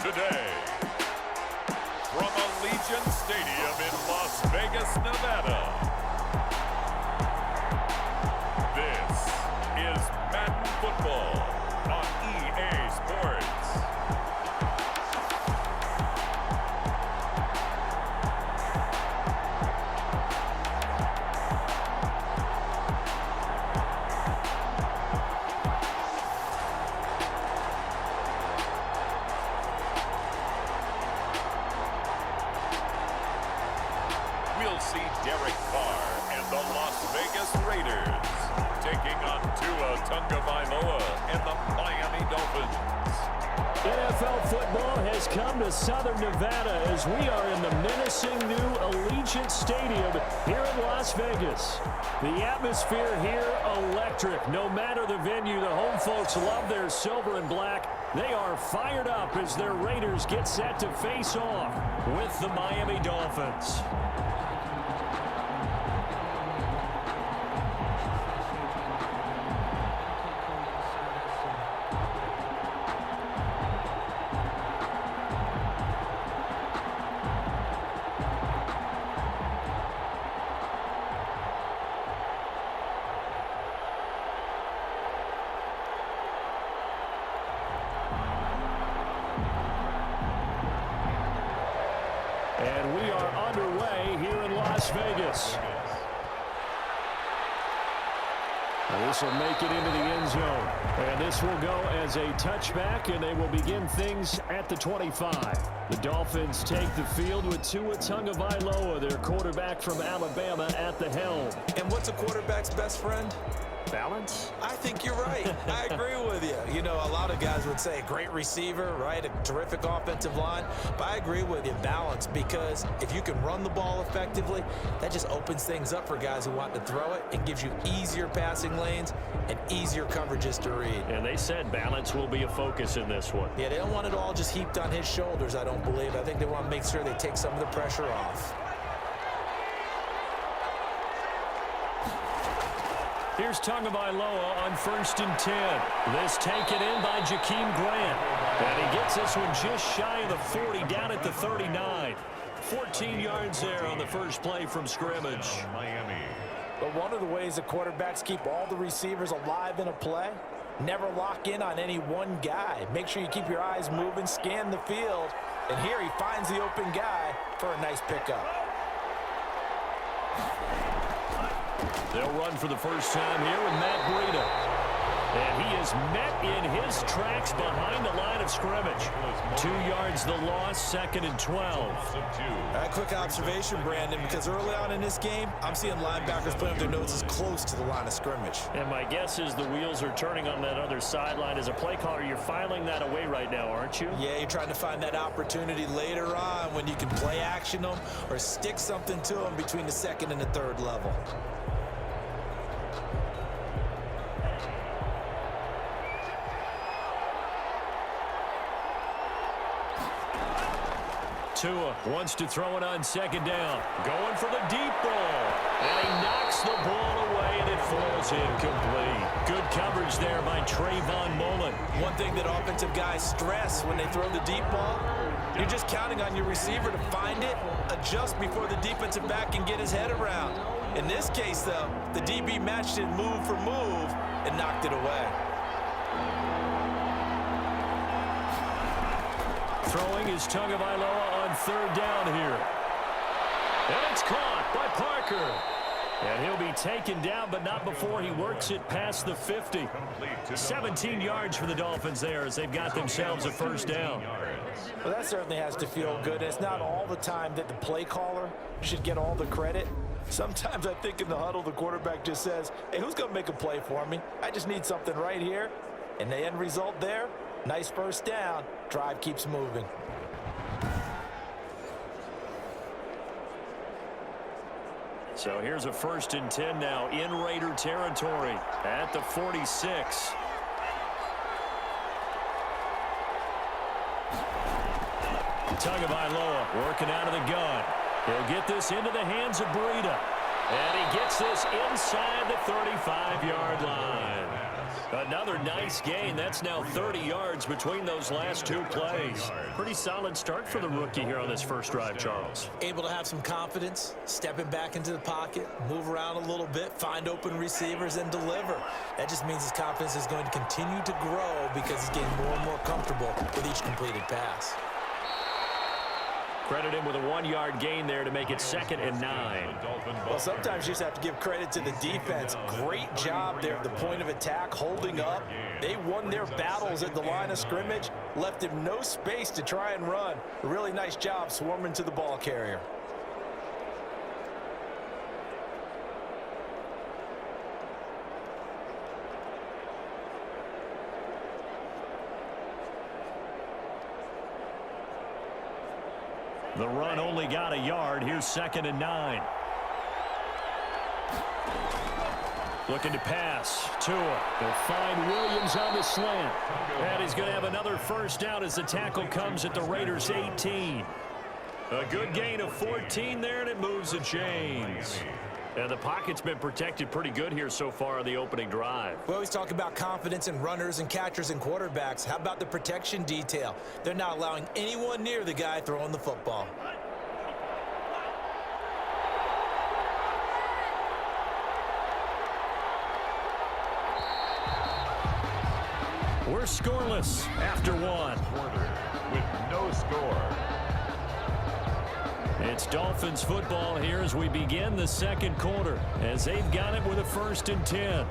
Today, from Allegiant Stadium in Las Vegas, Nevada, this is Madden Football on EA Sports. We'll see Derek Carr and the Las Vegas Raiders taking on Tua Tagovailoa and the Miami Dolphins. NFL football has come to Southern Nevada as we are in the menacing new Allegiant Stadium here in Las Vegas. The atmosphere here electric. No matter the venue, the home folks love their silver and black. They are fired up as their Raiders get set to face off with the Miami Dolphins. And we are underway here in Las Vegas. And this will make it into the end zone. And this will go as a touchback, and they will begin things at the 25. The Dolphins take the field with Tua Tagovailoa, their quarterback from Alabama, at the helm. And what's a quarterback's best friend? Balance? I think you're right. I agree with you. You know, a lot of guys would say a great receiver, right? A terrific offensive line. But I agree with you, balance, because if you can run the ball effectively, that just opens things up for guys who want to throw it. It gives you easier passing lanes and easier coverages to read. And they said balance will be a focus in this one. Yeah, they don't want it all just heaped on his shoulders, I don't believe. I think they want to make sure they take some of the pressure off. Here's Tagovailoa on 1st and 10. This taken in by Jakeem Grant. And he gets this one just shy of the 40, down at the 39. 14 yards there on the first play from scrimmage. Miami. But one of the ways the quarterbacks keep all the receivers alive in a play, never lock in on any one guy. Make sure you keep your eyes moving, scan the field. And here he finds the open guy for a nice pickup. They'll run for the first time here with Matt Breida. And he is met in his tracks behind the line of scrimmage. 2 yards the loss, 2nd and 12. A quick observation, Brandon, because early on in this game, I'm seeing linebackers putting their noses close to the line of scrimmage. And my guess is the wheels are turning on that other sideline. As a play caller, you're filing that away right now, aren't you? Yeah, you're trying to find that opportunity later on when you can play action them or stick something to them between the 2nd and the 3rd level. Tua wants to throw it on 2nd down. Going for the deep ball. And he knocks the ball away, and it falls incomplete. Good coverage there by Trayvon Mullen. One thing that offensive guys stress when they throw the deep ball, you're just counting on your receiver to find it, adjust before the defensive back can get his head around. In this case, though, the DB matched it move for move and knocked it away. Throwing is Tagovailoa on 3rd down here. And it's caught by Parker. And he'll be taken down, but not before he works it past the 50. 17 yards for the Dolphins there as they've got themselves a 1st down. Well, that certainly has to feel good. It's not all the time that the play caller should get all the credit. Sometimes I think in the huddle, the quarterback just says, hey, who's going to make a play for me? I just need something right here. And the end result there, nice 1st down. Drive keeps moving. So here's a 1st and 10 now in Raider territory at the 46. Tagovailoa working out of the gun. He'll get this into the hands of Breida. And he gets this inside the 35-yard line. Another nice gain. That's now 30 yards between those last two plays. Pretty solid start for the rookie here on this first drive, Charles. Able to have some confidence, stepping back into the pocket, move around a little bit, find open receivers, and deliver. That just means his confidence is going to continue to grow because he's getting more and more comfortable with each completed pass. Credit him with a 1-yard gain there to make it 2nd and 9. Well, sometimes you just have to give credit to the defense. Great job there at the point of attack, holding up. They won their battles at the line of scrimmage, left him no space to try and run. A really nice job swarming to the ball carrier. The run only got a yard. Here's 2nd and 9. Looking to pass. Tua. They'll find Williams on the slant. And he's going to have another first down as the tackle comes at the Raiders' 18. A good gain of 14 there, and it moves the chains. And the pocket's been protected pretty good here so far on the opening drive. We always talk about confidence in runners and catchers and quarterbacks. How about the protection detail? They're not allowing anyone near the guy throwing the football. We're scoreless after one. With no score. It's Dolphins football here as we begin the second quarter, as they've got it with a 1st and 10.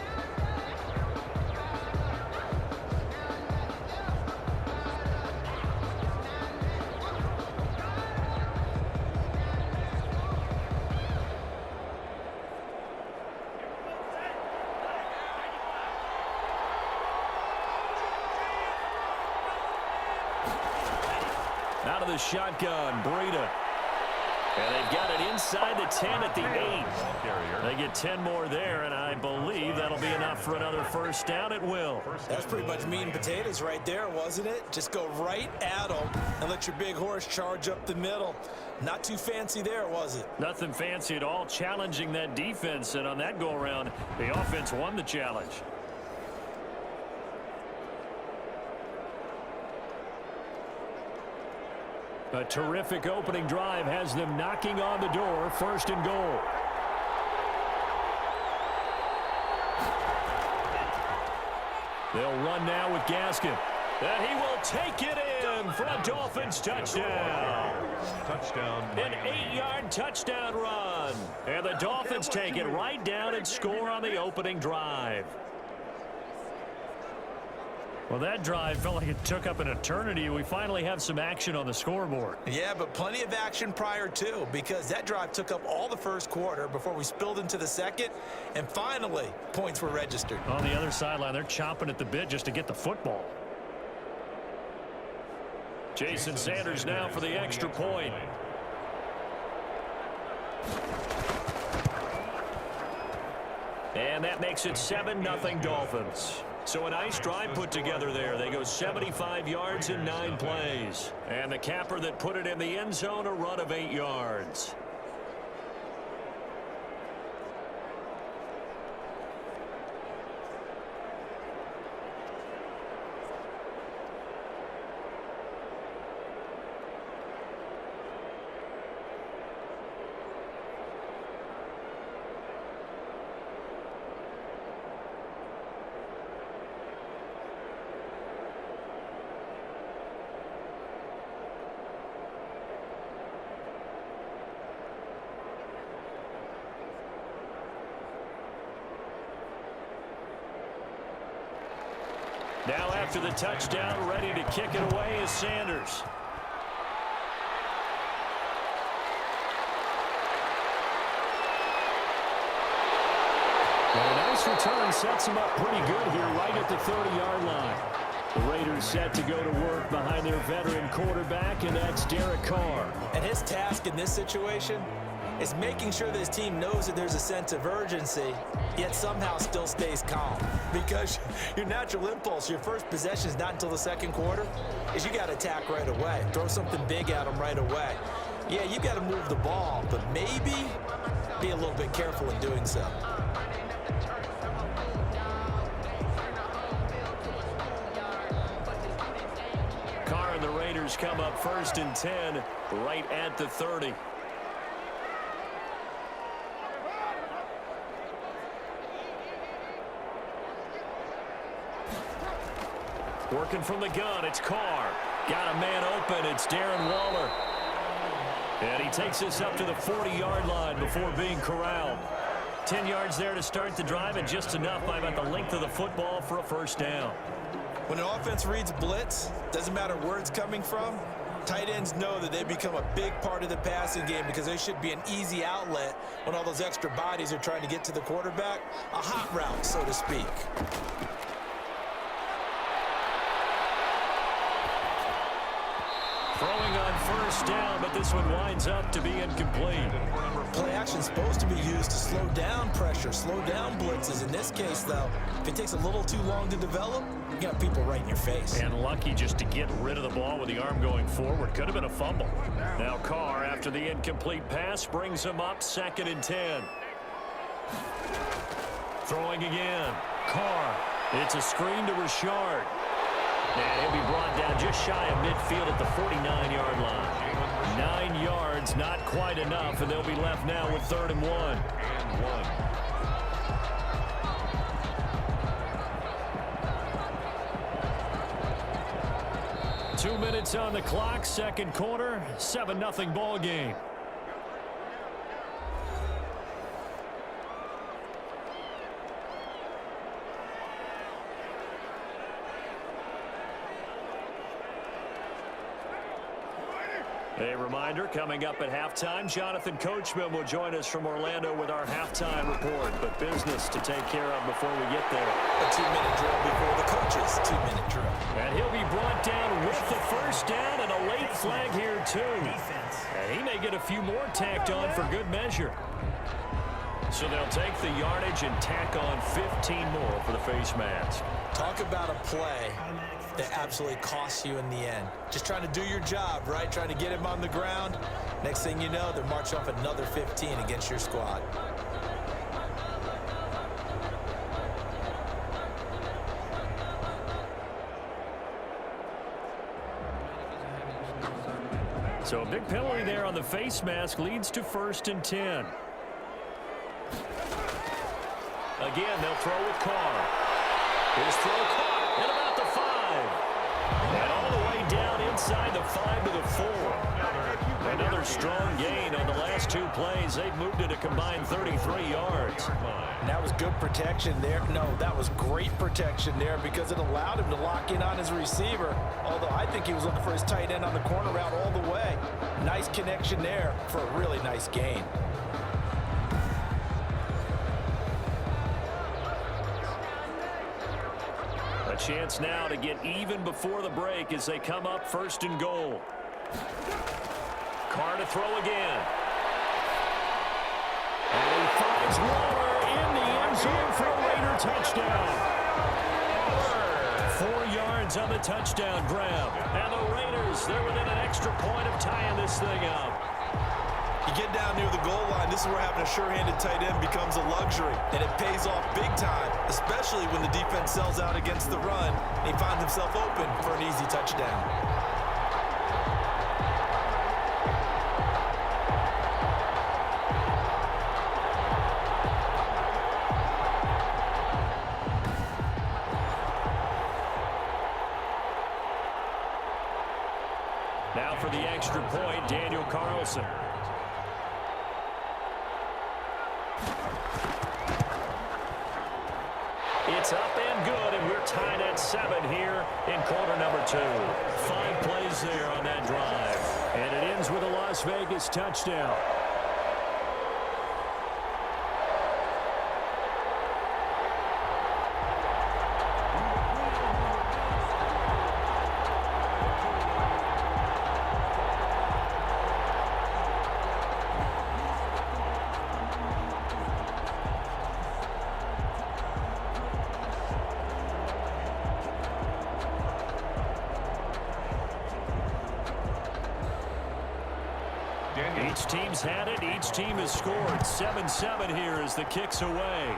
Out of the shotgun, Breida. And they've got it inside the 10 at the 8. They get 10 more there, and I believe that'll be enough for another first down. It will. That's pretty much meat and potatoes right there, wasn't it? Just go right at them and let your big horse charge up the middle. Not too fancy there, was it? Nothing fancy at all, challenging that defense, and on that go-around, the offense won the challenge. A terrific opening drive has them knocking on the door. 1st and goal. They'll run now with Gaskin. And he will take it in for a Dolphins touchdown. An 8-yard touchdown run. And the Dolphins take it right down and score on the opening drive. Well, that drive felt like it took up an eternity. We finally have some action on the scoreboard. Yeah, but plenty of action prior to, because that drive took up all the first quarter before we spilled into the second, and finally, points were registered. On the other sideline, they're chomping at the bit just to get the football. Jason Sanders now for the extra point. And that makes it 7-0 Dolphins. So a nice drive put together there. They go 75 yards in 9 plays. And the capper that put it in the end zone, a run of 8 yards. Now after the touchdown, ready to kick it away is Sanders. And a nice return sets him up pretty good here right at the 30-yard line. The Raiders set to go to work behind their veteran quarterback, and that's Derek Carr. And his task in this situation is making sure that his team knows that there's a sense of urgency, yet somehow still stays calm. Because your natural impulse, your first possession is not until the second quarter, is you got to attack right away. Throw something big at them right away. Yeah, you got to move the ball, but maybe be a little bit careful in doing so. Raiders come up 1st and 10 right at the 30. Working from the gun, it's Carr. Got a man open, it's Darren Waller. And he takes this up to the 40-yard line before being corralled. 10 yards there to start the drive, and just enough by about the length of the football for a first down. When an offense reads blitz, doesn't matter where it's coming from, tight ends know that they become a big part of the passing game because they should be an easy outlet when all those extra bodies are trying to get to the quarterback. A hot route, so to speak. Throwing on first down, but this one winds up to be incomplete. Play action's supposed to be used to slow down pressure, slow down blitzes. In this case, though, if it takes a little too long to develop, you got people right in your face. And lucky just to get rid of the ball with the arm going forward. Could have been a fumble. Now Carr, after the incomplete pass, brings him up 2nd and 10. Throwing again. Carr. It's a screen to Richard. And he'll be brought down just shy of midfield at the 49-yard line. 9 yards, not quite enough, and they'll be left now with 3rd and 1. 2 minutes on the clock, second quarter, 7-0 ball game. A reminder, coming up at halftime, Jonathan Coachman will join us from Orlando with our halftime report. But business to take care of before we get there. A 2-minute drill before the coaches' 2-minute drill. And he'll be brought down with the first down and a late flag here, too. And he may get a few more tacked on for good measure. So they'll take the yardage and tack on 15 more for the face mask. Talk about a play that absolutely costs you in the end. Just trying to do your job, right? Trying to get him on the ground. Next thing you know, they're marching off another 15 against your squad. So a big penalty there on the face mask leads to 1st and 10. Again, they'll throw with Carr. His throw caught at about the 5. And all the way down inside the 5 to the 4. Another strong gain on the last 2 plays. They've moved it a combined 33 yards. And that was good protection there. No, that was great protection there because it allowed him to lock in on his receiver. Although I think he was looking for his tight end on the corner route all the way. Nice connection there for a really nice gain. A chance now to get even before the break as they come up 1st and goal. Carr to throw again. And he finds Waller in the end zone for a Raider touchdown. 4 yards on the touchdown grab. And the Raiders, they're within an extra point of tying this thing up. You get down near the goal line, this is where having a sure-handed tight end becomes a luxury, and it pays off big time, especially when the defense sells out against the run, and he finds himself open for an easy touchdown. Now for the extra point, Daniel Carlson. It's up and good, and we're tied at 7 here in quarter number 2. 5 plays there on that drive. And it ends with a Las Vegas touchdown. Each team's had it. Each team has scored. 7-7 here as the kick's away.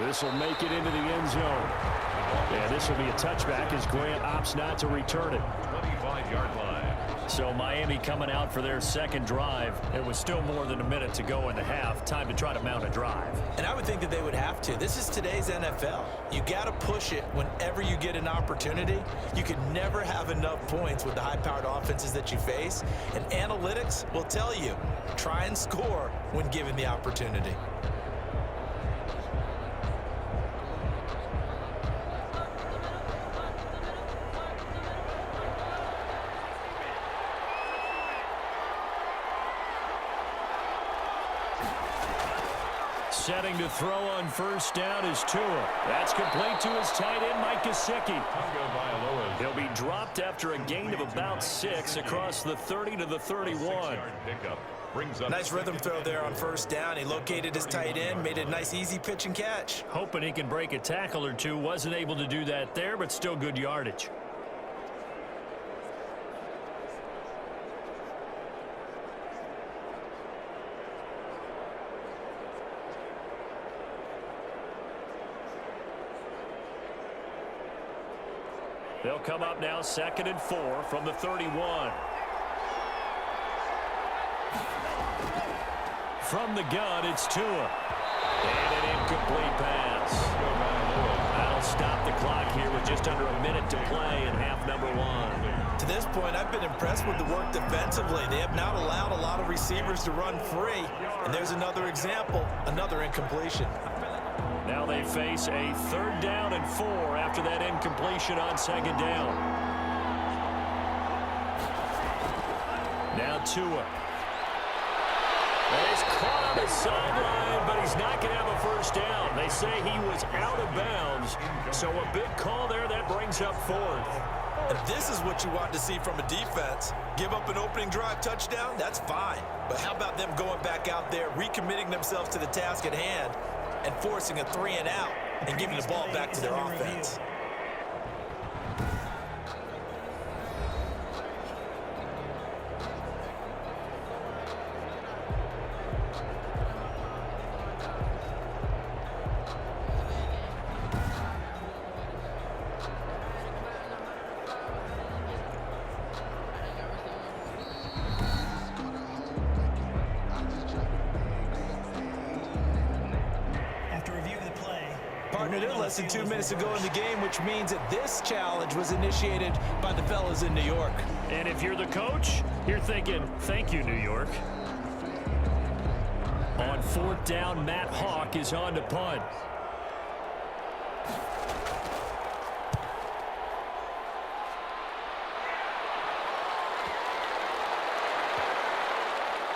This will make it into the end zone. And this will be a touchback as Grant opts not to return it. 25-yard line. So Miami coming out for their second drive. It was still more than a minute to go in the half. Time to try to mount a drive. And I would think that they would have to. This is today's NFL. You got to push it whenever you get an opportunity. You can never have enough points with the high-powered offenses that you face. And analytics will tell you, try and score when given the opportunity. Setting to throw on first down is Tua. That's complete to his tight end, Mike Gesicki. He'll be dropped after a gain of about 6 across the 30 to the 31. Nice rhythm throw there on first down. He located his tight end, made a nice easy pitch and catch. Hoping he can break a tackle or two. Wasn't able to do that there, but still good yardage. They'll come up now 2nd and 4 from the 31. From the gun, it's Tua. And an incomplete pass. That'll stop the clock here with just under a minute to play in half number 1. To this point, I've been impressed with the work defensively. They have not allowed a lot of receivers to run free. And there's another example, another incompletion. Now they face a 3rd down and 4 after that incompletion on 2nd down. Now Tua. He's caught on the sideline, but he's not going to have a first down. They say he was out of bounds, so a big call there that brings up 4th. And this is what you want to see from a defense. Give up an opening drive touchdown, that's fine. But how about them going back out there, recommitting themselves to the task at hand, and forcing a 3 and out and giving the ball back to their offense. Less than 2 minutes ago in the game, which means that this challenge was initiated by the fellas in New York. And if you're the coach, you're thinking, thank you, New York. On 4th down, Matt Hawk is on to punt.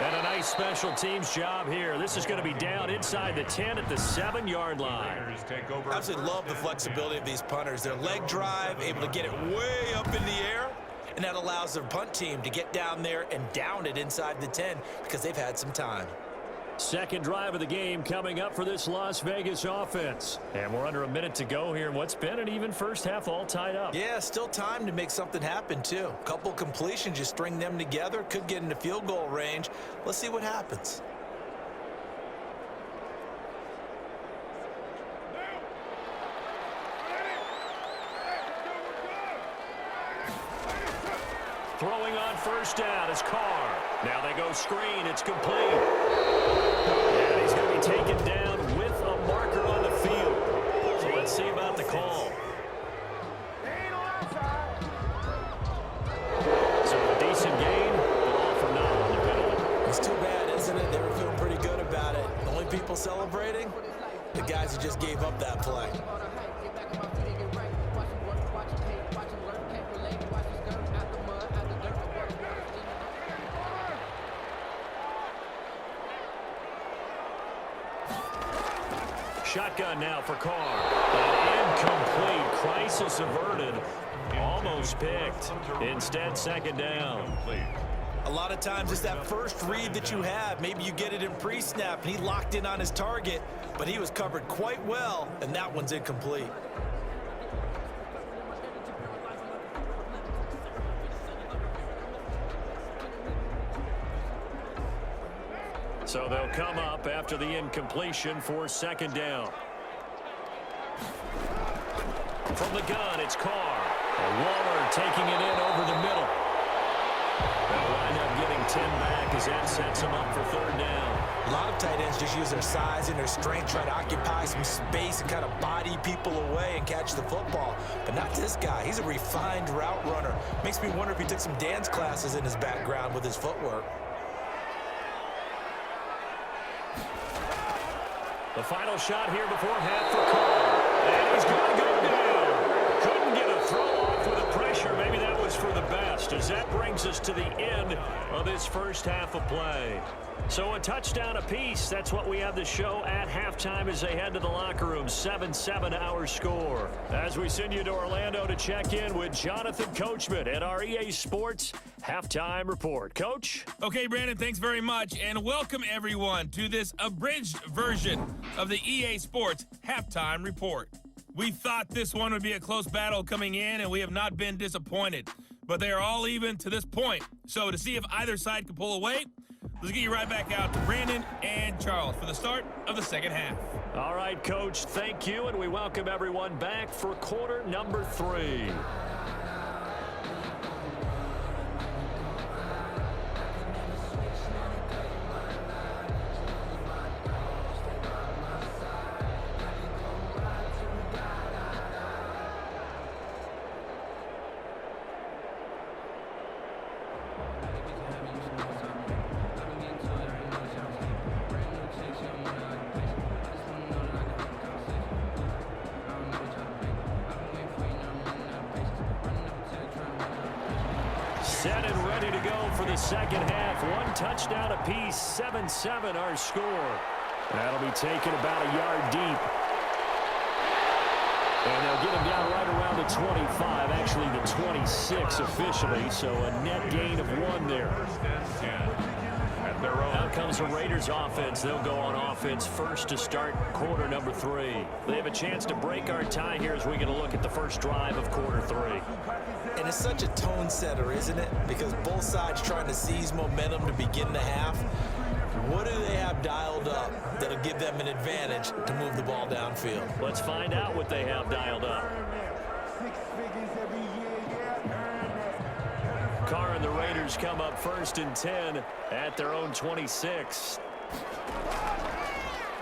And a nice special teams job here. This is going to be down inside the 10 at the 7-yard line. I absolutely love the flexibility of these punters. Their leg drive, able to get it way up in the air, and that allows their punt team to get down there and down it inside the 10 because they've had some time. Second drive of the game coming up for this Las Vegas offense. And we're under a minute to go here in what's been an even first half, all tied up. Yeah, still time to make something happen, too. A couple completions, you string them together, could get into field goal range. Let's see what happens. Throwing on first down is Carr. Now they go screen. It's complete. And he's going to be taken down with a marker on the field. So let's see about the call. So a decent gain, but all for naught on the penalty. It's too bad, isn't it? They were feeling pretty good about it. The only people celebrating? The guys who just gave up that play. Shotgun now for Carr. An incomplete. Crisis averted. Almost picked. Instead, second down. A lot of times it's that first read that you have. Maybe you get it in pre-snap, and he locked in on his target, but he was covered quite well, and that one's incomplete. So they'll come up after the incompletion for second down. From the gun, it's Carr. And Waller taking it in over the middle. They'll wind up getting 10 back as that sets them up for third down. A lot of tight ends just use their size and their strength, try to occupy some space and kind of body people away and catch the football. But not this guy. He's a refined route runner. Makes me wonder if he took some dance classes in his background with his footwork. The final shot here before half for Carr. And he's going to go down. Couldn't get a throw off with the pressure. Maybe that was for the best, as that brings us to the end of this first half of play. So a touchdown apiece. That's what we have to show at halftime as they head to the locker room. 7-7 our score. As we send you to Orlando to check in with Jonathan Coachman at our EA Sports Halftime Report. Coach? Okay, Brandon, thanks very much. And welcome, everyone, to this abridged version of the EA Sports Halftime Report. We thought this one would be a close battle coming in, and we have not been disappointed. But they are all even to this point. So to see if either side can pull away, let's get you right back out to Brandon and Charles for the start of the second half. All right, Coach, thank you, and we welcome everyone back for quarter number 3. Set and ready to go for the second half. One touchdown apiece, 7-7 our score. That'll be taken about a yard deep. And they'll get him down right around the 25, actually the 26 officially, so a net gain of 1 there. Out comes the Raiders offense. They'll go on offense first to start quarter number 3. They have a chance to break our tie here as we get a look at the first drive of quarter 3. And it's such a tone setter, isn't it? Because both sides trying to seize momentum to begin the half. What do they have dialed up that'll give them an advantage to move the ball downfield? Let's find out what they have dialed up. Carr and the Raiders come up first and 10 at their own 26.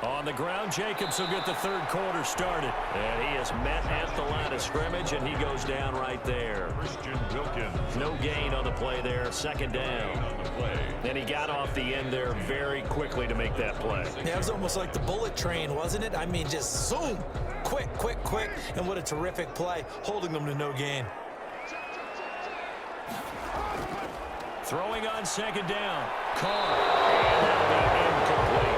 On the ground, Jacobs will get the third quarter started. And he is met at the line of scrimmage, and he goes down right there. Christian Wilkins. No gain on the play there, second down. And he got off the end there very quickly to make that play. Yeah, it was almost like the bullet train, wasn't it? I mean, just zoom, quick, quick, quick. And what a terrific play, holding them to no gain. Throwing on second down. Carr. And that'll be incomplete.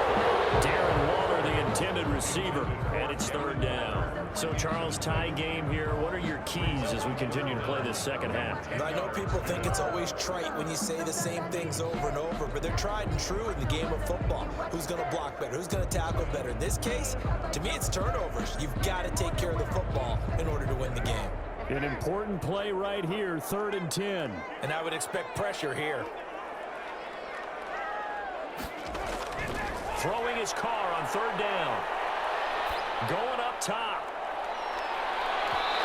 Darren Waller, the intended receiver, and it's third down. So, Charles, tie game here. What are your keys as we continue to play this second half? I know people think it's always trite when you say the same things over and over, but they're tried and true in the game of football. Who's going to block better? Who's going to tackle better? In this case, to me, it's turnovers. You've got to take care of the football in order to win the game. An important play right here, 3rd and 10. And I would expect pressure here. Throwing his Carr on 3rd down. Going up top.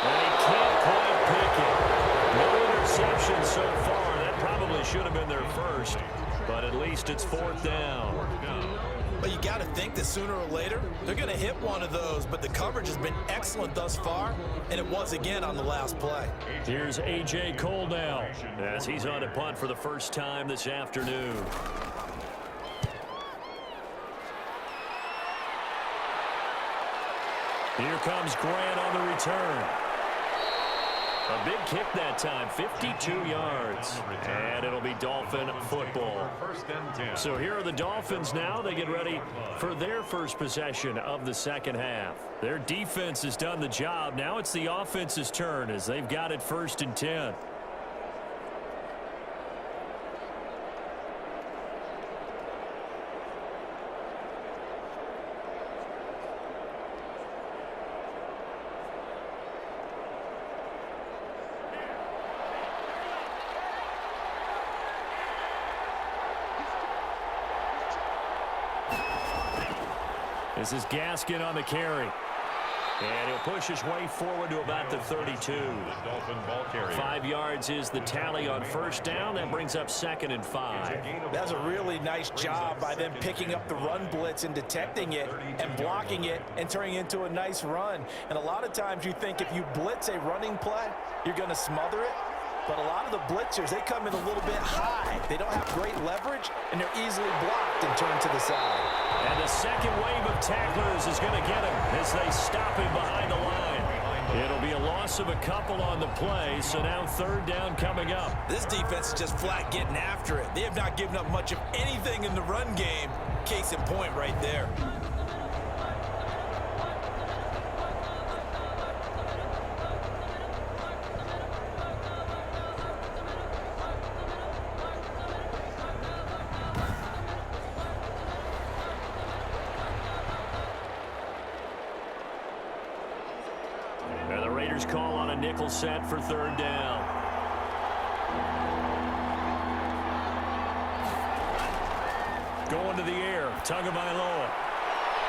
And he can't quite pick it. No interception so far. That probably should have been their first. But at least it's 4th down. But you got to think that sooner or later, they're going to hit one of those. But the coverage has been excellent thus far, and it was again on the last play. Here's A.J. Cole now as he's on a punt for the first time this afternoon. Here comes Grant on the return. A big kick that time, 52 yards. And it'll be Dolphin football. So here are the Dolphins now. They get ready for their first possession of the second half. Their defense has done the job. Now it's the offense's turn as they've got it 1st and 10. This is Gaskin on the carry. And he'll push his way forward to about the 32. Dolphin ball carrier. 5 yards is the tally on first down. That brings up 2nd and 5. That's a really nice job by them picking up the run blitz and detecting it and blocking it and turning it into a nice run. And a lot of times you think if you blitz a running play, you're going to smother it. But a lot of the blitzers, they come in a little bit high. They don't have great leverage, and they're easily blocked and turned to the side. And the second wave of tacklers is going to get him as they stop him behind the line. It'll be a loss of a couple on the play, so now 3rd down coming up. This defense is just flat getting after it. They have not given up much of anything in the run game. Case in point right there. And the Raiders call on a nickel set for 3rd down. Going to the air, Tagovailoa.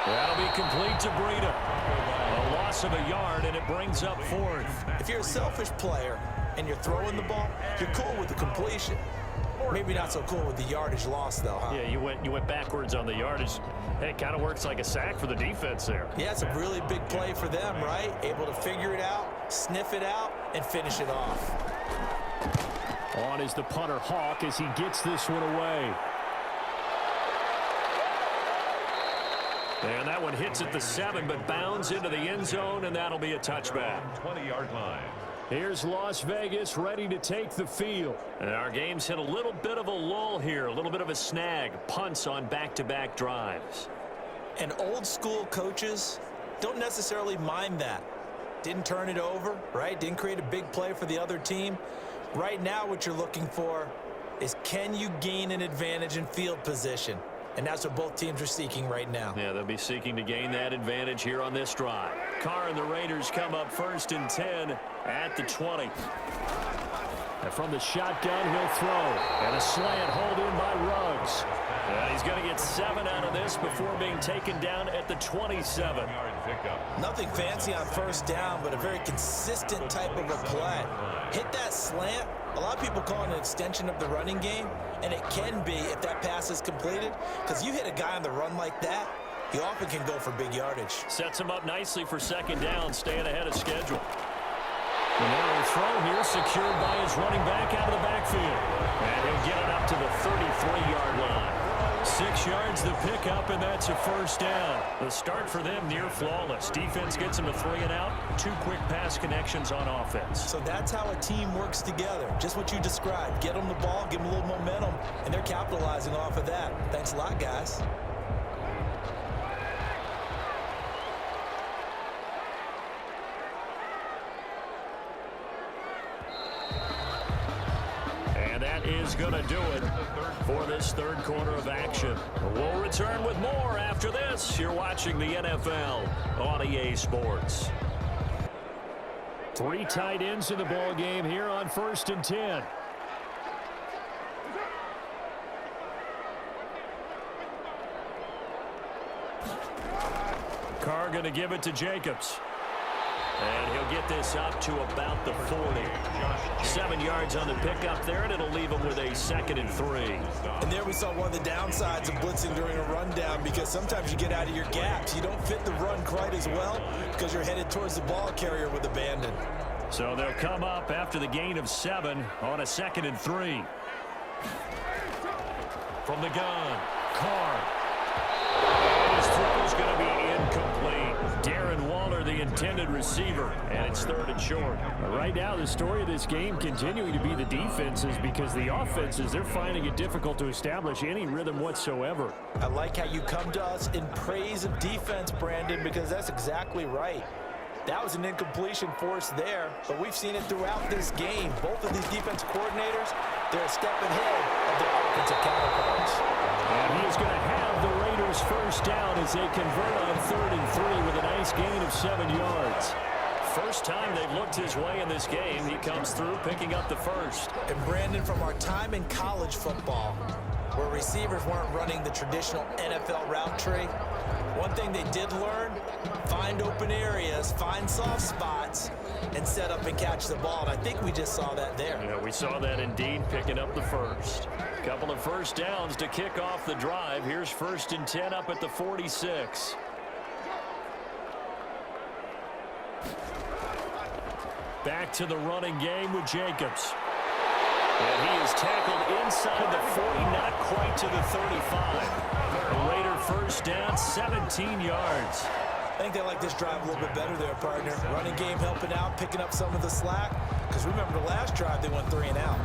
That'll be complete to Breida. A loss of a yard, and it brings up 4th. If you're a selfish player and you're throwing the ball, you're cool with the completion. Maybe not so cool with the yardage loss, though, huh? Yeah, you went backwards on the yardage. Hey, it kind of works like a sack for the defense there. Yeah, it's a really big play for them, right? Able to figure it out, sniff it out, and finish it off. On is the punter, Hawk, as he gets this one away. And that one hits at the 7, but bounds into the end zone, and that'll be a touchback. 20-yard line. Here's Las Vegas ready to take the field. And our game's hit a little bit of a lull here, a little bit of a snag. Punts on back-to-back drives. And old-school coaches don't necessarily mind that. Didn't turn it over, right? Didn't create a big play for the other team. Right now what you're looking for is, can you gain an advantage in field position? And that's what both teams are seeking right now. Yeah, they'll be seeking to gain that advantage here on this drive. Carr and the Raiders come up 1st and 10 at the 20. And from the shotgun, he'll throw. And a slant hauled in by Ruggs. And he's going to get 7 out of this before being taken down at the 27. Nothing fancy on 1st down, but a very consistent type of a play. Hit that slant. A lot of people call it an extension of the running game, and it can be if that pass is completed, because you hit a guy on the run like that, he often can go for big yardage. Sets him up nicely for 2nd down, staying ahead of schedule. And now a throw here secured by his running back out of the backfield. And he'll get it up to the 33-yard line. 6 yards the pickup, and that's a 1st down. The start for them near flawless. Defense gets them a 3 and out. 2 quick pass connections on offense. So that's how a team works together. Just what you described. Get them the ball, give them a little momentum, and they're capitalizing off of that. Thanks a lot, guys. And that is going to do it for this 3rd quarter of action. We'll return with more after this. You're watching the NFL on EA Sports. 3 tight ends in the ball game here on 1st and 10. Carr going to give it to Jacobs. And he'll get this up to about the 40. 7 yards on the pickup there, and it'll leave him with a 2nd and 3. And there we saw one of the downsides of blitzing during a rundown, because sometimes you get out of your gaps. You don't fit the run quite as well because you're headed towards the ball carrier with abandon. So they'll come up after the gain of 7 on a 2nd and 3. From the gun, Carr. His throw's going to be incomplete. Darren Waller, the intended receiver, and it's 3rd and short. Right now, the story of this game continuing to be the defenses, because the offenses, they're finding it difficult to establish any rhythm whatsoever. I like how you come to us in praise of defense, Brandon, because that's exactly right. That was an incompletion force there, but we've seen it throughout this game. Both of these defense coordinators, they're a step ahead of their offensive counterparts. And he is going to have the Raiders 1st down as they convert on 3rd and 3 with a nice gain of 7 yards. First time they've looked his way in this game. He comes through picking up the 1st. And Brandon, from our time in college football, where receivers weren't running the traditional NFL route tree. One thing they did learn, find open areas, find soft spots, and set up and catch the ball. And I think we just saw that there. Yeah, we saw that indeed, picking up the first. Couple of first downs to kick off the drive. Here's 1st and 10 up at the 46. Back to the running game with Jacobs. And he is tackled inside the 40, not quite to the 35. A Raider first down, 17 yards. I think they like this drive a little bit better there, partner. Running game helping out, picking up some of the slack. Because remember the last drive, they went 3 and out.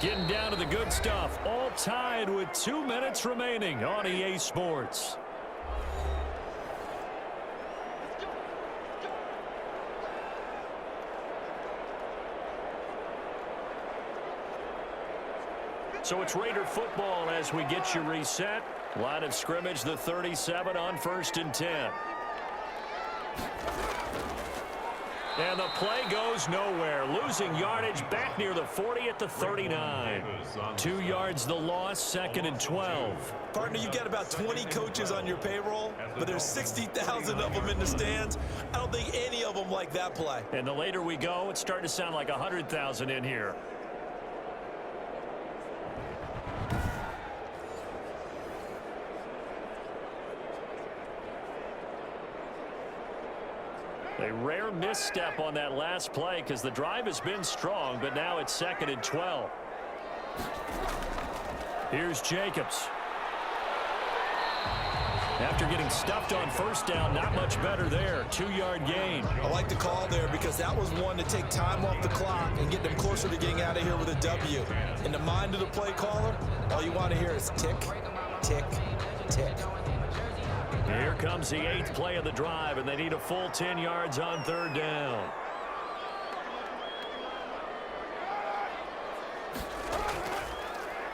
Getting down to the good stuff. All tied with 2 minutes remaining on EA Sports. So it's Raider football as we get you reset. Line of scrimmage, the 37 on 1st and 10. And the play goes nowhere. Losing yardage back near the 40 at the 39. 2 yards the loss, 2nd and 12. Partner, you've got about 20 coaches on your payroll, but there's 60,000 of them in the stands. I don't think any of them like that play. And the later we go, it's starting to sound like 100,000 in here. A rare misstep on that last play because the drive has been strong, but now it's 2nd and 12. Here's Jacobs. After getting stuffed on first down, not much better there. 2-yard gain. I like the call there because that was one to take time off the clock and get them closer to getting out of here with a W. In the mind of the play caller, all you want to hear is tick, tick, tick. Here comes the 8th play of the drive, and they need a full 10 yards on 3rd down.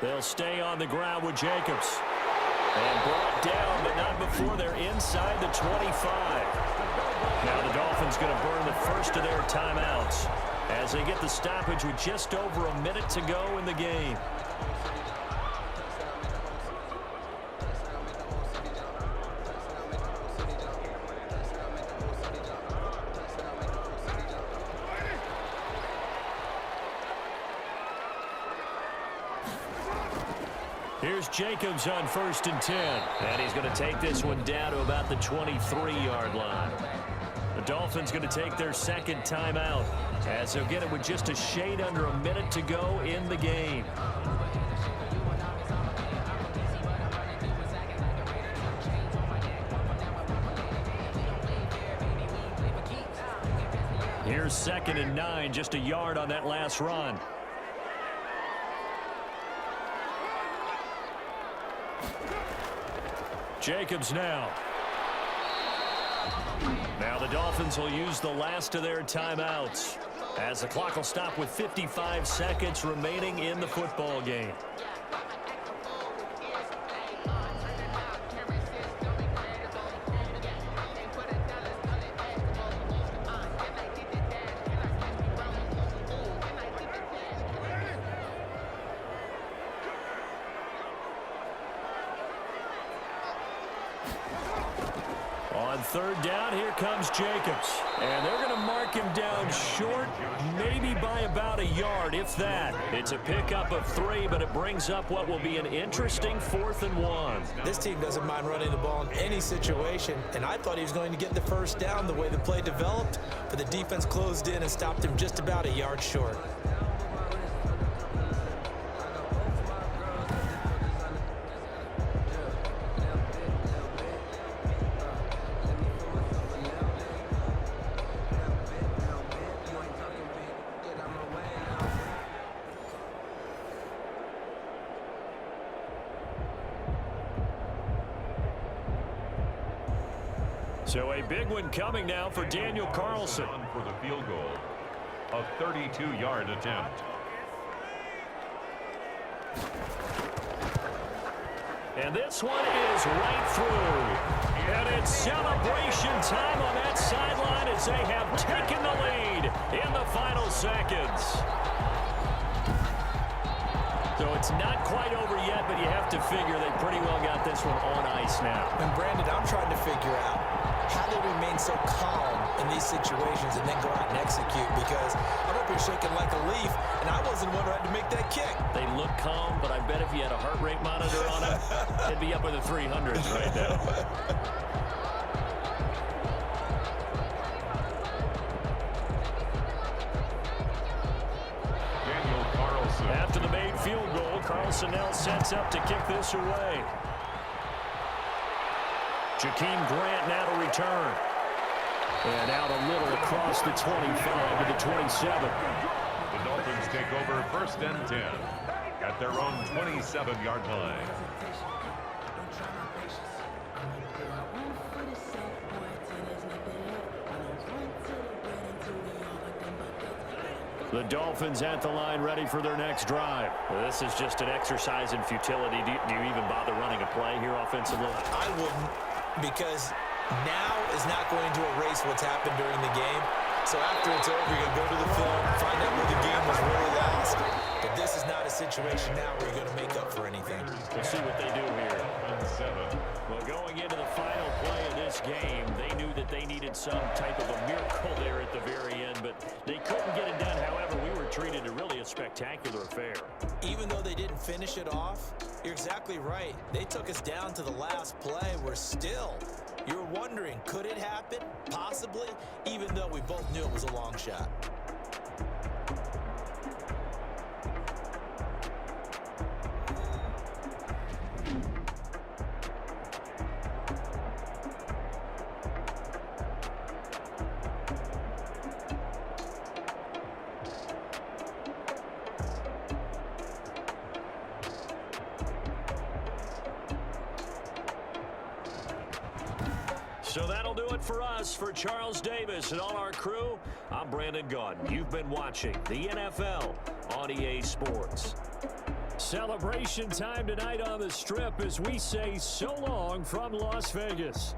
They'll stay on the ground with Jacobs. And brought down, but not before they're inside the 25. Now the Dolphins going to burn the first of their timeouts as they get the stoppage with just over a minute to go in the game. Here's Jacobs on 1st and 10. And he's going to take this one down to about the 23-yard line. The Dolphins going to take their 2nd timeout as they'll get it with just a shade under a minute to go in the game. Here's 2nd and 9, just a yard on that last run. Jacobs now. Now the Dolphins will use the last of their timeouts as the clock will stop with 55 seconds remaining in the football game. On 3rd down, here comes Jacobs. And they're going to mark him down short, maybe by about a yard, if that. It's a pickup of 3, but it brings up what will be an interesting 4th and 1. This team doesn't mind running the ball in any situation, and I thought he was going to get the first down the way the play developed, but the defense closed in and stopped him just about a yard short. So a big one coming now for Daniel Carlson. For the field goal, a 32-yard attempt. And this one is right through. And it's celebration time on that sideline as they have taken the lead in the final seconds. So it's not quite over yet, but you have to figure they pretty well got this one on ice now. And Brandon, I'm trying to figure out how they remain so calm in these situations and then go out and execute, because I'm up here shaking like a leaf, and I wasn't the one who had to make that kick. They look calm, but I bet if you had a heart rate monitor on it, it'd be up in the 300s right now. After the made field goal, Carlson now sets up to kick this away. Jakeem Grant now to return. And out a little across the 25 to the 27. The Dolphins take over 1st and 10 at their own 27-yard line. The Dolphins at the line ready for their next drive. Well, this is just an exercise in futility. Do you even bother running a play here offensively? I wouldn't, because now is not going to erase what's happened during the game. So after it's over, you're going to go to the film, find out where the game was really lost. But this is not a situation now where you're going to make up for anything. We'll see what they do here. Well, going into the final play of this game, they knew that they needed some type of a miracle there at the very end, but they couldn't get it done. However, we were treated to really a spectacular affair. Even though they didn't finish it off, you're exactly right. They took us down to the last play. We're still, you're wondering, could it happen? Possibly, even though we both knew it was a long shot. So that'll do it for us. For Charles Davis and all our crew, I'm Brandon Gaudin. You've been watching the NFL on EA Sports. Celebration time tonight on the Strip as we say so long from Las Vegas.